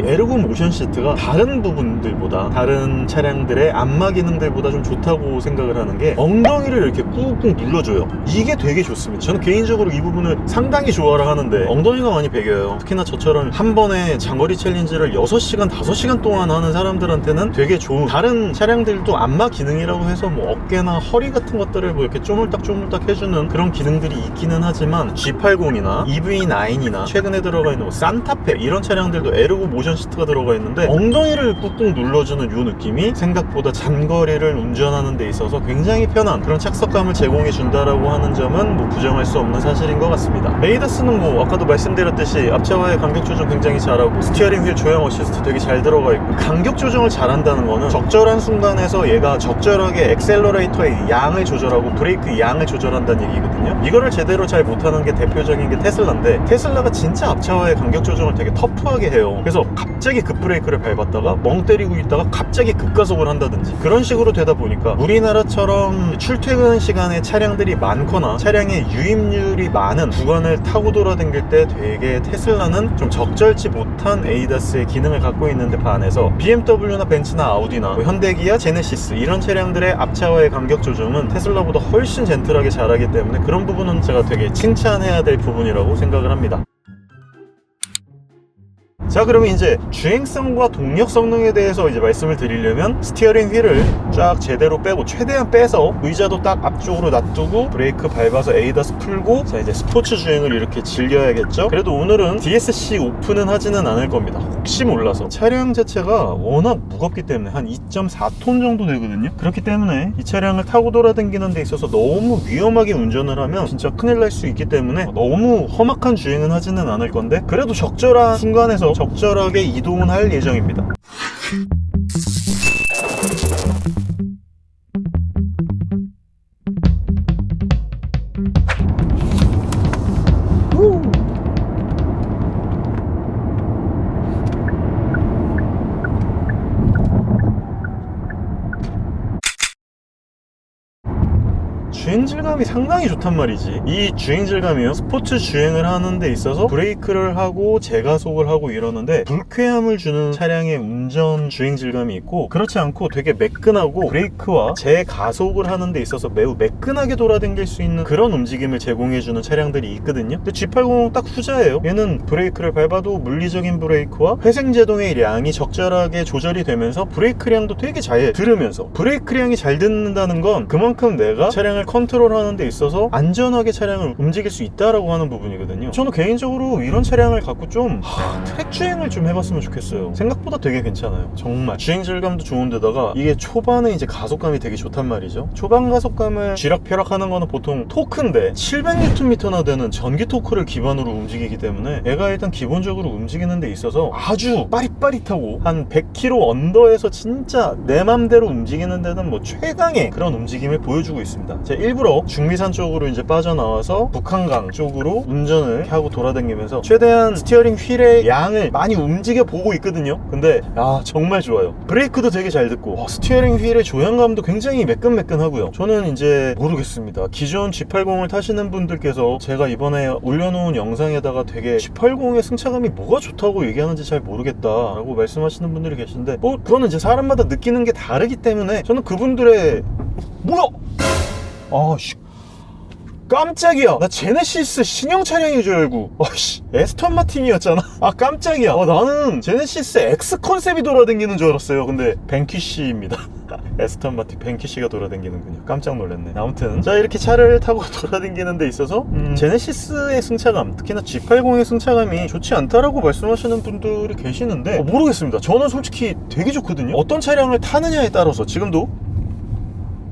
이 에르고 모션 시트가 다른 부분들보다, 다른 차량들의 안마 기능들보다 좀 좋다고 생각을 하는 게 엉덩이를 이렇게 꾹꾹 눌러줘요. 이게 되게 좋습니다. 저는 개인적으로 이 부분을 상당히 좋아를 하는데 엉덩이가 많이 베겨요. 특히나 저처럼 한 번에 장거리 챌린지를 6시간, 5시간 동안 하는 사람들한테는 되게 좋은, 다른 차량들도 안마 기능이라고 해서 뭐 어깨나 허리 같은 것들을 뭐 이렇게 쪼물딱쪼물딱 해주는 그런 기능들이 있기는 하지만 G80이나 EV9이나 최근에 들어가 있는 뭐 산타페 이런 차량들도 에르고 모션 시트가 들어가 있는데 엉덩이를 꾹꾹 눌러주는 이 느낌이 생각보다 장거리를 운전하는 데 있어서 굉장히 편한 그런 착석감을 제공해 준다라고 하는 점은 뭐 부정할 수 없는 사실인 것 같습니다. 에이다스는 뭐 아까도 말씀드렸듯이 앞차와의 간격 조정 굉장히 잘하고 스티어링 휠 조향 어시스트 되게 잘 들어가 있고, 간격 조정을 잘한다는 거는 적절한 순간에서 얘가 적절하게 엑셀러레이터의 양을 조절하고 브레이크 양을 조절한다는 얘기거든요. 이거를 제대로 잘 못하는 게 대표적인 게 테슬라인데, 테슬라가 진짜 앞차와의 간격 조정을 되게 터프하게 해요. 그래서 갑자기 급브레이크를 밟았다가 멍 때리고 있다가 갑자기 급가속을 한다든지 그런 식으로 되다 보니까 우리나라처럼 출퇴근 시간에 차량들이 많거나 차량의 유입률이 많은 구간을 타고 돌아다닐 때 되게 테슬라는 좀 적절치 못한 에이다스의 기능을 갖고 있는데 반해서 BMW나 벤츠나 아우디나 뭐 현대기아, 제네시스 이런 차량들의 앞차와의 간격 조정은 테슬라보다 훨씬 젠틀하게 잘하기 때문에 그런 부분은 제가 되게 칭찬해야 될 부분이라고 생각을 합니다. 자, 그러면 이제 주행성과 동력 성능에 대해서 이제 말씀을 드리려면 스티어링 휠을 쫙 제대로 빼고 최대한 빼서 의자도 딱 앞쪽으로 놔두고 브레이크 밟아서 에이다스 풀고, 자 이제 스포츠 주행을 이렇게 즐겨야겠죠. 그래도 오늘은 DSC 오픈은 하지는 않을 겁니다. 혹시 몰라서. 차량 자체가 워낙 무겁기 때문에 한 2.4톤 정도 되거든요. 그렇기 때문에 이 차량을 타고 돌아다니는 데 있어서 너무 위험하게 운전을 하면 진짜 큰일 날 수 있기 때문에 너무 험악한 주행은 하지는 않을 건데, 그래도 적절한 순간에서 적절하게 이동은 할 예정입니다. 주행질감이 상당히 좋단 말이지. 이 주행질감이요, 스포츠 주행을 하는 데 있어서 브레이크를 하고 재가속을 하고 이러는데 불쾌함을 주는 차량의 운전 주행질감이 있고, 그렇지 않고 되게 매끈하고 브레이크와 재가속을 하는 데 있어서 매우 매끈하게 돌아다닐 수 있는 그런 움직임을 제공해주는 차량들이 있거든요. 근데 G80은 딱 후자예요. 얘는 브레이크를 밟아도 물리적인 브레이크와 회생제동의 량이 적절하게 조절이 되면서 브레이크량도 되게 잘 들으면서, 브레이크량이 잘 듣는다는 건 그만큼 내가 차량을 컨트롤하는 데 있어서 안전하게 차량을 움직일 수 있다라고 하는 부분이거든요. 저는 개인적으로 이런 차량을 갖고 좀 트랙 주행을 좀 해봤으면 좋겠어요. 생각보다 되게 괜찮아요. 정말 주행 질감도 좋은데다가 이게 초반에 이제 가속감이 되게 좋단 말이죠. 초반 가속감을 쥐락펴락 하는 거는 보통 토크인데 700Nm나 되는 전기 토크를 기반으로 움직이기 때문에 얘가 일단 기본적으로 움직이는 데 있어서 아주 빠릿빠릿하고 한 100km 언더에서 진짜 내 맘대로 움직이는 데는 뭐 최강의 그런 움직임을 보여주고 있습니다. 제가 일부러 중미산 쪽으로 이제 빠져나와서 북한강 쪽으로 운전을 하고 돌아다니면서 최대한 스티어링 휠의 양을 많이 움직여 보고 있거든요. 근데 정말 좋아요. 브레이크도 되게 잘 듣고 스티어링 휠의 조향감도 굉장히 매끈매끈하고요. 저는 이제 모르겠습니다. 기존 G80을 타시는 분들께서 제가 이번에 올려놓은 영상에다가 되게 G80의 승차감이 뭐가 좋다고 얘기하는지 잘 모르겠다라고 말씀하시는 분들이 계신데, 뭐 그거는 이제 사람마다 느끼는 게 다르기 때문에 저는 그분들의 뭐야? 깜짝이야. 나 제네시스 신형 차량인 줄 알고 에스턴 마틴이었잖아. 깜짝이야. 나는 제네시스 X 컨셉이 돌아다니는 줄 알았어요. 근데 벤퀴시입니다. 에스턴 마틴 벤퀴시가 돌아다니는군요. 깜짝 놀랐네. 아무튼 자, 이렇게 차를 타고 돌아다니는 데 있어서 제네시스의 승차감, 특히나 G80의 승차감이 좋지 않다라고 말씀하시는 분들이 계시는데 모르겠습니다. 저는 솔직히 되게 좋거든요. 어떤 차량을 타느냐에 따라서 지금도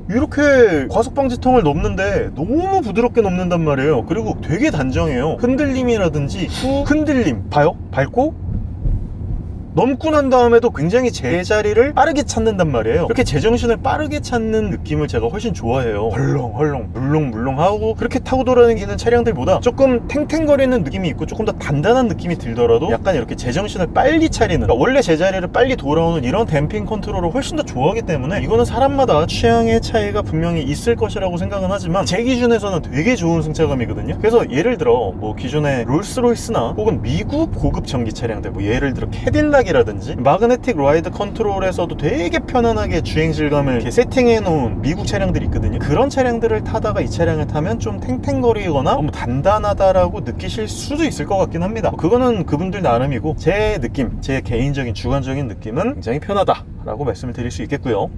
이렇게 과속방지턱을 넘는데 너무 부드럽게 넘는단 말이에요. 그리고 되게 단정해요. 흔들림이라든지 후 흔들림 봐요? 밟고 넘고 난 다음에도 굉장히 제자리를 빠르게 찾는단 말이에요. 이렇게 제정신을 빠르게 찾는 느낌을 제가 훨씬 좋아해요. 헐렁헐렁 물렁물렁 하고 그렇게 타고 돌아다니는 차량들보다 조금 탱탱거리는 느낌이 있고 조금 더 단단한 느낌이 들더라도 약간 이렇게 제정신을 빨리 차리는, 그러니까 원래 제자리를 빨리 돌아오는 이런 댐핑 컨트롤을 훨씬 더 좋아하기 때문에 이거는 사람마다 취향의 차이가 분명히 있을 것이라고 생각은 하지만 제 기준에서는 되게 좋은 승차감이거든요. 그래서 예를 들어 뭐 기존의 롤스로이스나 혹은 미국 고급 전기 차량들, 뭐 예를 들어 캐딜락 조작이라든지 마그네틱 라이드 컨트롤에서도 되게 편안하게 주행 질감을 이렇게 세팅해 놓은 미국 차량들이 있거든요. 그런 차량들을 타다가 이 차량을 타면 좀 탱탱거리거나 너무 단단하다라고 느끼실 수도 있을 것 같긴 합니다. 그거는 그분들 나름이고, 제 느낌, 제 개인적인 주관적인 느낌은 굉장히 편하다라고 말씀을 드릴 수 있겠고요.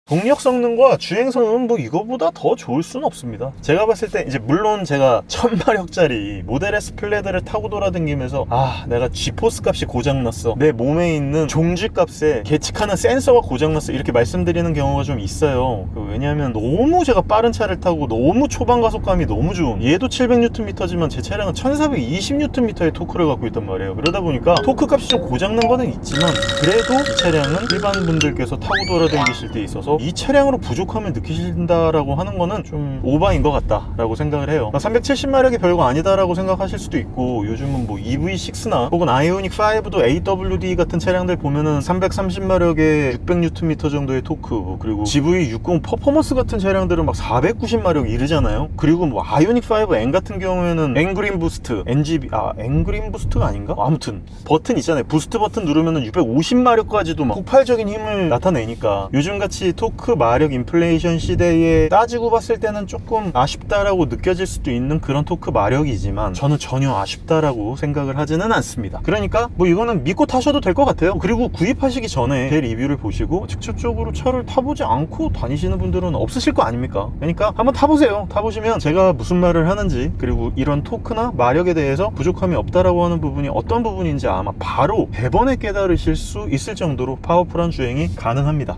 동력 성능과 주행 성능은 뭐 이거보다 더 좋을 수는 없습니다. 제가 봤을 때 이제 물론 제가 1000마력짜리 모델 S 플레드를 타고 돌아다니면서 내가 G포스 값이 고장났어, 내 몸에 있는 종지 값에 계측하는 센서가 고장났어, 이렇게 말씀드리는 경우가 좀 있어요. 왜냐하면 너무 제가 빠른 차를 타고 너무 초반 가속감이 너무 좋은, 얘도 700Nm지만 제 차량은 1420Nm의 토크를 갖고 있단 말이에요. 그러다 보니까 토크 값이 좀 고장난 거는 있지만 그래도 이 차량은 일반 분들께서 타고 돌아다니실 때 있어서 이 차량으로 부족함을 느끼신다라고 하는 거는 좀 오바인 것 같다라고 생각을 해요. 370마력이 별거 아니다라고 생각하실 수도 있고, 요즘은 뭐 EV6나 혹은 아이오닉5도 AWD 같은 차량들 보면은 330마력에 600Nm 정도의 토크, 그리고 GV60 퍼포먼스 같은 차량들은 막 490마력 이르잖아요. 그리고 뭐 아이오닉5 N 같은 경우에는 N그린 부스트, N그린 부스트가 아닌가? 아무튼 버튼 있잖아요. 부스트 버튼 누르면은 650마력까지도 막 폭발적인 힘을 나타내니까 요즘같이 토크 마력 인플레이션 시대에 따지고 봤을 때는 조금 아쉽다라고 느껴질 수도 있는 그런 토크 마력이지만 저는 전혀 아쉽다라고 생각을 하지는 않습니다. 그러니까 뭐 이거는 믿고 타셔도 될 것 같아요. 그리고 구입하시기 전에 제 리뷰를 보시고 직접적으로 차를 타보지 않고 다니시는 분들은 없으실 거 아닙니까? 그러니까 한번 타보세요. 타보시면 제가 무슨 말을 하는지, 그리고 이런 토크나 마력에 대해서 부족함이 없다라고 하는 부분이 어떤 부분인지 아마 바로 대번에 깨달으실 수 있을 정도로 파워풀한 주행이 가능합니다.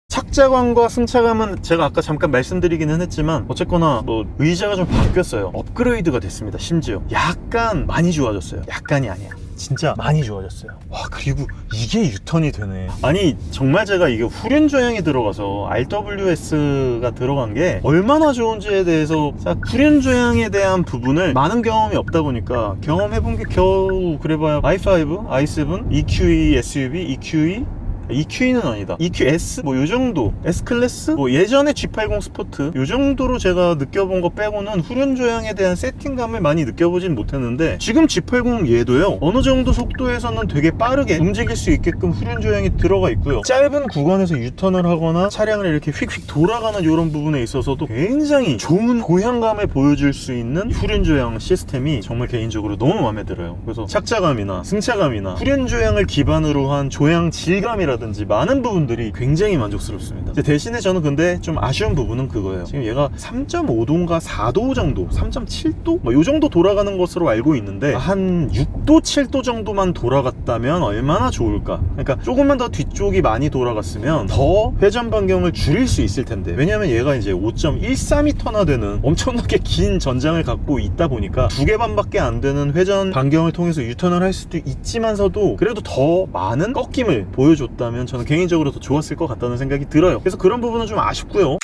착자감과 승차감은 제가 아까 잠깐 말씀드리기는 했지만 어쨌거나 뭐 의자가 좀 바뀌었어요. 업그레이드가 됐습니다. 심지어 약간 많이 좋아졌어요. 약간이 아니야, 진짜 많이 좋아졌어요. 와, 그리고 이게 유턴이 되네. 아니 정말 제가 이게 후륜 조향이 들어가서 RWS가 들어간 게 얼마나 좋은지에 대해서 후륜 조향에 대한 부분을 많은 경험이 없다 보니까 경험해본 게 겨우 그래봐야 i5, i7, EQE SUV, EQE는 아니다, EQS 뭐 요정도, S클래스 뭐 예전에 G80 스포트 요정도로 제가 느껴본 거 빼고는 후륜 조향에 대한 세팅감을 많이 느껴보진 못했는데, 지금 G80 얘도요 어느 정도 속도에서는 되게 빠르게 움직일 수 있게끔 후륜 조향이 들어가 있고요. 짧은 구간에서 유턴을 하거나 차량을 이렇게 휙휙 돌아가는 이런 부분에 있어서도 굉장히 좋은 고향감을 보여줄 수 있는 후륜 조향 시스템이 정말 개인적으로 너무 마음에 들어요. 그래서 착자감이나 승차감이나 후륜 조향을 기반으로 한 조향 질감이라 든지 많은 부분들이 굉장히 만족스럽습니다. 대신에 저는 근데 좀 아쉬운 부분은 그거예요. 지금 얘가 3.5도인가 4도 정도, 3.7도? 뭐 요 정도 돌아가는 것으로 알고 있는데 한 6도, 7도 정도만 돌아갔다면 얼마나 좋을까? 그러니까 조금만 더 뒤쪽이 많이 돌아갔으면 더 회전 반경을 줄일 수 있을 텐데, 왜냐면 얘가 이제 5.14m나 되는 엄청나게 긴 전장을 갖고 있다 보니까 2개 반밖에 안 되는 회전 반경을 통해서 유턴을 할 수도 있지만서도 그래도 더 많은 꺾임을 보여줬다 면 저는 개인적으로 더 좋았을 것 같다는 생각이 들어요. 그래서 그런 부분은 좀 아쉽고요.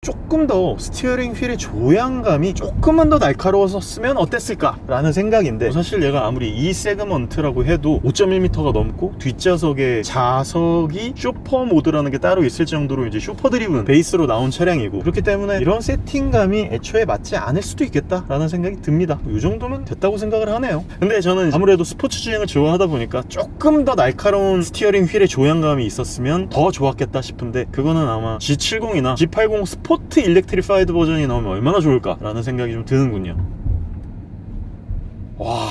조금 더 스티어링 휠의 조향감이 조금만 더 날카로웠으면 어땠을까 라는 생각인데, 사실 얘가 아무리 E 세그먼트라고 해도 5.1m가 넘고 뒷좌석에 자석이 슈퍼 모드라는 게 따로 있을 정도로 이제 슈퍼 드리븐 베이스로 나온 차량이고, 그렇기 때문에 이런 세팅감이 애초에 맞지 않을 수도 있겠다 라는 생각이 듭니다. 이 정도면 됐다고 생각을 하네요. 근데 저는 아무래도 스포츠 주행을 좋아하다 보니까 조금 더 날카로운 스티어링 휠의 조향감이 있었으면 더 좋았겠다 싶은데, 그거는 아마 G70이나 G80 스포트 일렉트리파이드 버전이 나오면 얼마나 좋을까라는 생각이 좀 드는군요. 와,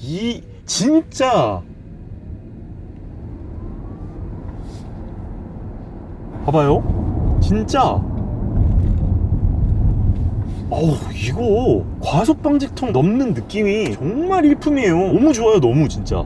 이 진짜 봐봐요, 진짜 이거 과속 방지턱 넘는 느낌이 정말 일품이에요. 너무 좋아요, 너무 진짜.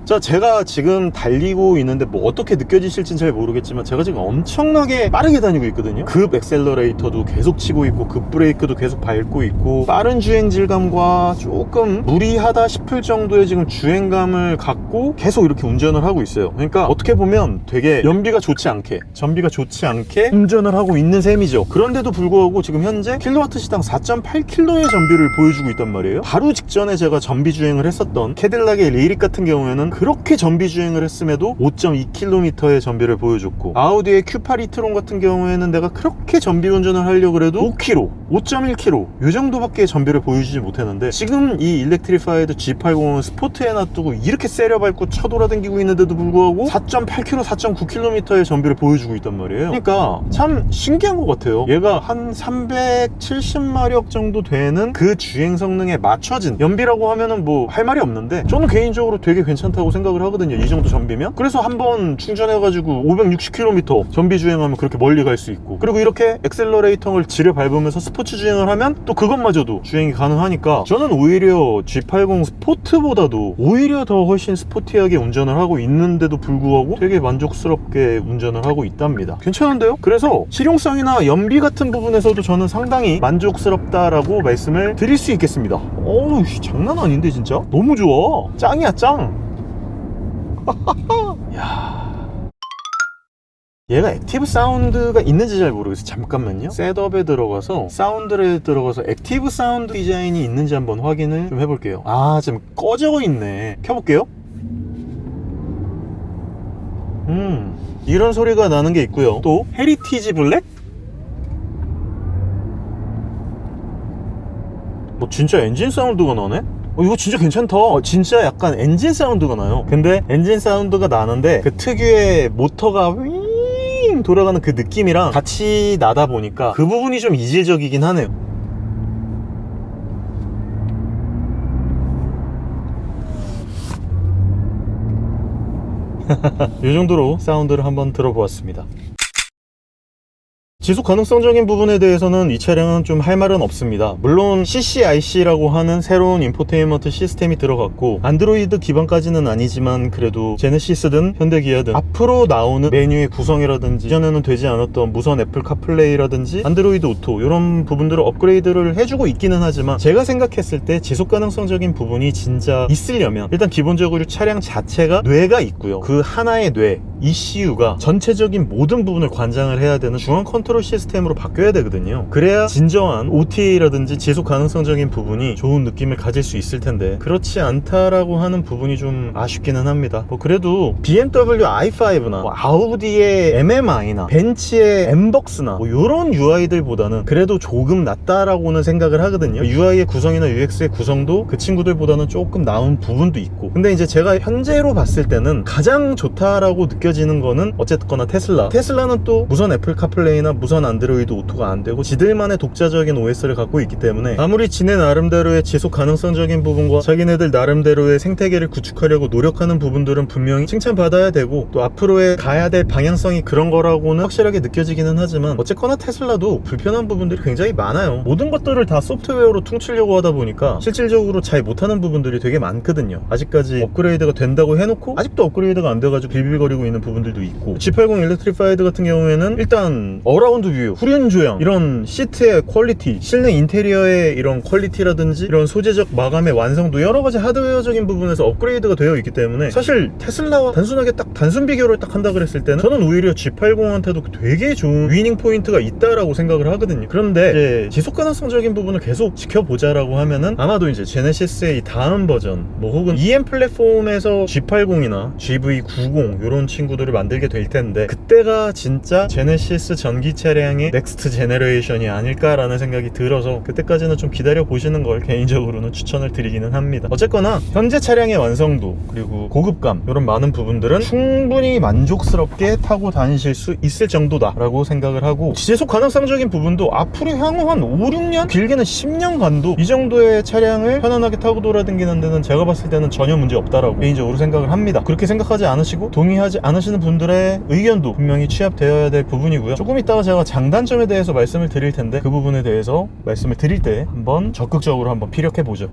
자, 제가 지금 달리고 있는데 뭐 어떻게 느껴지실진 잘 모르겠지만 제가 지금 엄청나게 빠르게 다니고 있거든요. 급 액셀러레이터도 계속 치고 있고 급 브레이크도 계속 밟고 있고, 빠른 주행 질감과 조금 무리하다 싶을 정도의 지금 주행감을 갖고 계속 이렇게 운전을 하고 있어요. 그러니까 어떻게 보면 되게 전비가 좋지 않게 운전을 하고 있는 셈이죠. 그런데도 불구하고 지금 현재 킬로와트시당 4.8km의 전비를 보여주고 있단 말이에요. 바로 직전에 제가 전비 주행을 했었던 캐딜락의 리릭 같은 경우에는 그렇게 전비 주행을 했음에도 5.2km의 전비를 보여줬고, 아우디의 Q8 e-tron 같은 경우에는 내가 그렇게 전비 운전을 하려고 해도 5km, 5.1km 이 정도밖에 전비를 보여주지 못했는데, 지금 이 일렉트리파이드 G80은 스포트에 놔두고 이렇게 세려 밟고 쳐돌아다니고 있는데도 불구하고 4.8km, 4.9km의 전비를 보여주고 있단 말이에요. 그러니까 참 신기한 것 같아요. 얘가 한 370마력 정도 되는 그 주행 성능에 맞춰진 연비라고 하면은 뭐 할 말이 없는데, 저는 개인적으로 되게 괜찮다고 생각을 하거든요. 이 정도 전비면. 그래서 한번 충전해가지고 560km 전비 주행하면 그렇게 멀리 갈 수 있고, 그리고 이렇게 엑셀러레이터를 지려 밟으면서 스포츠 주행을 하면 또 그것마저도 주행이 가능하니까, 저는 오히려 G80 스포트보다도 오히려 더 훨씬 스포티하게 운전을 하고 있는데도 불구하고 되게 만족스럽게 운전을 하고 있답니다. 괜찮은데요? 그래서 실용성이나 연비 같은 부분에서도 저는 상당히 만족스럽다라고 말씀을 드릴 수 있겠습니다. 어우, 장난 아닌데 진짜? 너무 좋아. 짱이야, 짱. 야, 얘가 액티브 사운드가 있는지 잘 모르겠어요. 잠깐만요. 셋업에 들어가서 사운드에 들어가서 액티브 사운드 디자인이 있는지 한번 확인을 좀 해볼게요. 아, 지금 꺼져 있네. 켜볼게요. 이런 소리가 나는 게 있고요. 또 헤리티지 블랙? 뭐 진짜 엔진 사운드가 나네? 이거 진짜 괜찮다. 진짜 약간 엔진 사운드가 나요. 근데 엔진 사운드가 나는데 그 특유의 모터가 윙 돌아가는 그 느낌이랑 같이 나다 보니까 그 부분이 좀 이질적이긴 하네요. 이 정도로 사운드를 한번 들어보았습니다. 지속 가능성적인 부분에 대해서는 이 차량은 좀 할 말은 없습니다. 물론 CCIC라고 하는 새로운 인포테인먼트 시스템이 들어갔고, 안드로이드 기반까지는 아니지만 그래도 제네시스든 현대기아든 앞으로 나오는 메뉴의 구성이라든지 이전에는 되지 않았던 무선 애플 카플레이라든지 안드로이드 오토 이런 부분들을 업그레이드를 해주고 있기는 하지만, 제가 생각했을 때 지속 가능성적인 부분이 진짜 있으려면 일단 기본적으로 차량 자체가 뇌가 있고요. 그 하나의 뇌 ECU가 전체적인 모든 부분을 관장을 해야 되는 중앙 컨트롤 시스템으로 바뀌어야 되거든요. 그래야 진정한 OTA라든지 지속 가능성적인 부분이 좋은 느낌을 가질 수 있을 텐데, 그렇지 않다라고 하는 부분이 좀 아쉽기는 합니다. 뭐 그래도 BMW i5나 뭐 아우디의 MMI나 벤츠의 Mbox나 뭐 이런 UI들보다는 그래도 조금 낫다라고는 생각을 하거든요. UI의 구성이나 UX의 구성도 그 친구들보다는 조금 나은 부분도 있고, 근데 이제 제가 현재로 봤을 때는 가장 좋다라고 느껴지는 거는 어쨌거나 테슬라는 또 무선 애플 카플레이나 무선 안드로이드 오토가 안 되고 지들만의 독자적인 OS를 갖고 있기 때문에, 아무리 지네 나름대로의 지속 가능성적인 부분과 자기네들 나름대로의 생태계를 구축하려고 노력하는 부분들은 분명히 칭찬받아야 되고, 또 앞으로의 가야 될 방향성이 그런 거라고는 확실하게 느껴지기는 하지만, 어쨌거나 테슬라도 불편한 부분들이 굉장히 많아요. 모든 것들을 다 소프트웨어로 퉁치려고 하다 보니까 실질적으로 잘 못하는 부분들이 되게 많거든요. 아직까지 업그레이드가 된다고 해놓고 아직도 업그레이드가 안 돼가지고 빌빌거리고 있는 부분들도 있고, G80 일렉트리파이드 같은 경우에는 일단 어라운드 뷰, 후륜 조형, 이런 시트의 퀄리티, 실내 인테리어의 이런 퀄리티라든지 이런 소재적 마감의 완성도, 여러가지 하드웨어적인 부분에서 업그레이드가 되어 있기 때문에, 사실 테슬라와 단순하게 딱 단순 비교를 딱 한다 그랬을 때는 저는 오히려 G80한테도 되게 좋은 위닝 포인트가 있다라고 생각을 하거든요. 그런데 이제 지속 가능성적인 부분을 계속 지켜보자라고 하면은, 아마도 이제 제네시스의 이 다음 버전, 뭐 혹은 EM 플랫폼에서 G80이나 GV90 이런 친구들을 만들게 될 텐데, 그때가 진짜 제네시스 전기 차량의 넥스트 제너레이션이 아닐까라는 생각이 들어서, 그때까지는 좀 기다려 보시는 걸 개인적으로는 추천을 드리기는 합니다. 어쨌거나 현재 차량의 완성도 그리고 고급감, 이런 많은 부분들은 충분히 만족스럽게 타고 다니실 수 있을 정도다라고 생각을 하고, 지속 가능성적인 부분도 앞으로 향후 한 5, 6년, 길게는 10년간도 이 정도의 차량을 편안하게 타고 돌아다니는 데는 제가 봤을 때는 전혀 문제 없다라고 개인적으로 생각을 합니다. 그렇게 생각하지 않으시고 동의하지 않으시는 분들의 의견도 분명히 취합되어야 될 부분이고요. 조금 이따가 제가 장단점에 대해서 말씀을 드릴 텐데, 그 부분에 대해서 말씀을 드릴 때 한번 적극적으로 한번 피력해 보죠.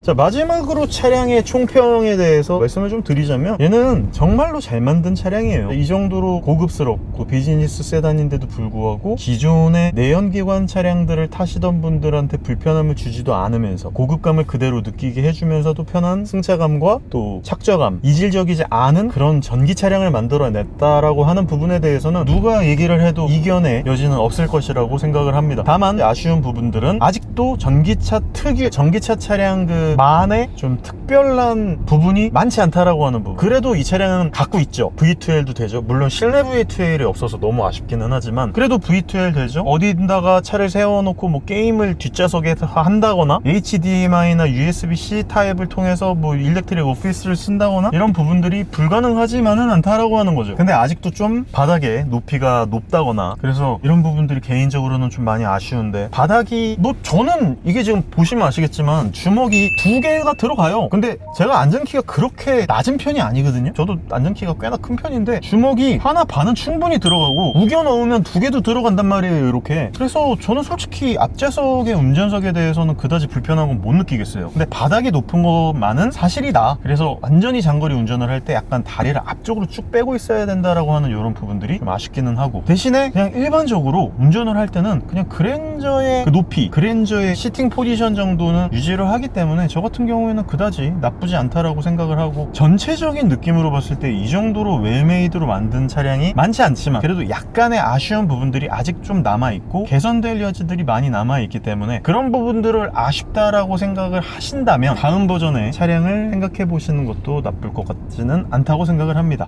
자, 마지막으로 차량의 총평에 대해서 말씀을 좀 드리자면, 얘는 정말로 잘 만든 차량이에요. 이 정도로 고급스럽고 비즈니스 세단인데도 불구하고 기존의 내연기관 차량들을 타시던 분들한테 불편함을 주지도 않으면서 고급감을 그대로 느끼게 해주면서도 편한 승차감과 또 착저감, 이질적이지 않은 그런 전기 차량을 만들어냈다라고 하는 부분에 대해서는 누가 얘기를 해도 이견의 여지는 없을 것이라고 생각을 합니다. 다만 아쉬운 부분들은 아직도 전기차 특유의 전기차 차량 만의 좀 특별 특별한 부분이 많지 않다라고 하는 부분. 그래도 이 차량은 갖고 있죠. V2L도 되죠. 물론 실내 V2L이 없어서 너무 아쉽기는 하지만 그래도 V2L 되죠. 어디다가 차를 세워놓고 뭐 게임을 뒷좌석에 한다거나 HDMI나 USB-C 타입을 통해서 뭐 일렉트릭 오피스를 쓴다거나 이런 부분들이 불가능하지만은 않다라고 하는 거죠. 근데 아직도 좀 바닥에 높이가 높다거나 그래서 이런 부분들이 개인적으로는 좀 많이 아쉬운데, 바닥이 뭐 저는 이게 지금 보시면 아시겠지만 주먹이 2개가 들어가요. 근데 제가 안전키가 그렇게 낮은 편이 아니거든요. 저도 안전키가 꽤나 큰 편인데 주먹이 하나 반은 충분히 들어가고 우겨 넣으면 2개도 들어간단 말이에요, 이렇게. 그래서 저는 솔직히 앞좌석의 운전석에 대해서는 그다지 불편한 건 못 느끼겠어요. 근데 바닥이 높은 것만은 사실이다. 그래서 완전히 장거리 운전을 할 때 약간 다리를 앞쪽으로 쭉 빼고 있어야 된다라고 하는 이런 부분들이 좀 아쉽기는 하고, 대신에 그냥 일반적으로 운전을 할 때는 그냥 그랜저의 그 높이, 그랜저의 시팅 포지션 정도는 유지를 하기 때문에 저 같은 경우에는 그다지 나쁘지 않다라고 생각을 하고, 전체적인 느낌으로 봤을 때 이 정도로 웰메이드로 만든 차량이 많지 않지만 그래도 약간의 아쉬운 부분들이 아직 좀 남아있고 개선될 여지들이 많이 남아있기 때문에 그런 부분들을 아쉽다라고 생각을 하신다면 다음 버전의 차량을 생각해 보시는 것도 나쁠 것 같지는 않다고 생각을 합니다.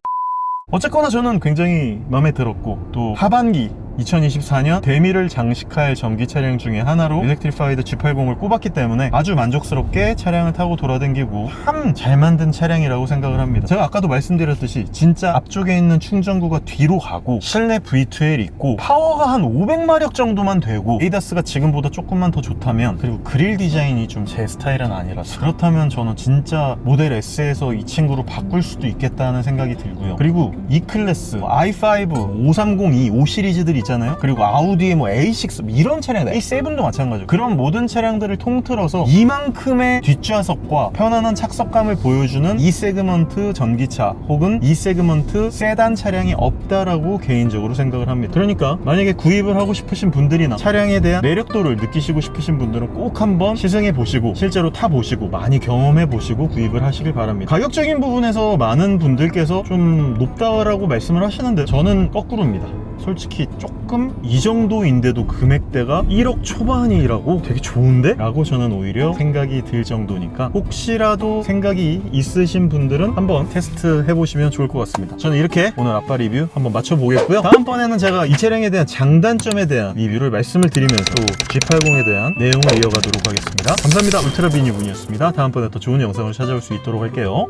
어쨌거나 저는 굉장히 마음에 들었고, 또 하반기 2024년 대미를 장식할 전기 차량 중에 하나로 일렉트리파이드 G80을 꼽았기 때문에 아주 만족스럽게 차량을 타고 돌아다니고 참 잘 만든 차량이라고 생각을 합니다. 제가 아까도 말씀드렸듯이 진짜 앞쪽에 있는 충전구가 뒤로 가고 실내 V2L 있고 파워가 한 500마력 정도만 되고 ADAS가 지금보다 조금만 더 좋다면, 그리고 그릴 디자인이 좀 제 스타일은 아니라서 그렇다면 저는 진짜 모델 S에서 이 친구로 바꿀 수도 있겠다는 생각이 들고요. 그리고 E클래스, i5, 530e, 5 시리즈들이 있잖아요. 그리고 아우디의 뭐 A6 이런 차량, A7도 마찬가지고 그런 모든 차량들을 통틀어서 이만큼의 뒷좌석과 편안한 착석감을 보여주는 E 세그먼트 전기차 혹은 E 세그먼트 세단 차량이 없다라고 개인적으로 생각을 합니다. 그러니까 만약에 구입을 하고 싶으신 분들이나 차량에 대한 매력도를 느끼시고 싶으신 분들은 꼭 한번 시승해 보시고 실제로 타 보시고 많이 경험해 보시고 구입을 하시길 바랍니다. 가격적인 부분에서 많은 분들께서 좀 높다라고 말씀을 하시는데 저는 거꾸로입니다. 솔직히 조금 이 정도인데도 금액대가 1억 초반이라고 되게 좋은데? 라고 저는 오히려 생각이 들 정도니까 혹시라도 생각이 있으신 분들은 한번 테스트 해보시면 좋을 것 같습니다. 저는 이렇게 오늘 아빠 리뷰 한번 맞춰보겠고요. 다음번에는 제가 이 차량에 대한 장단점에 대한 리뷰를 말씀을 드리면서 또 G80에 대한 내용을 이어가도록 하겠습니다. 감사합니다. 울트라비뉴분이었습니다. 다음번에 더 좋은 영상을 찾아올 수 있도록 할게요.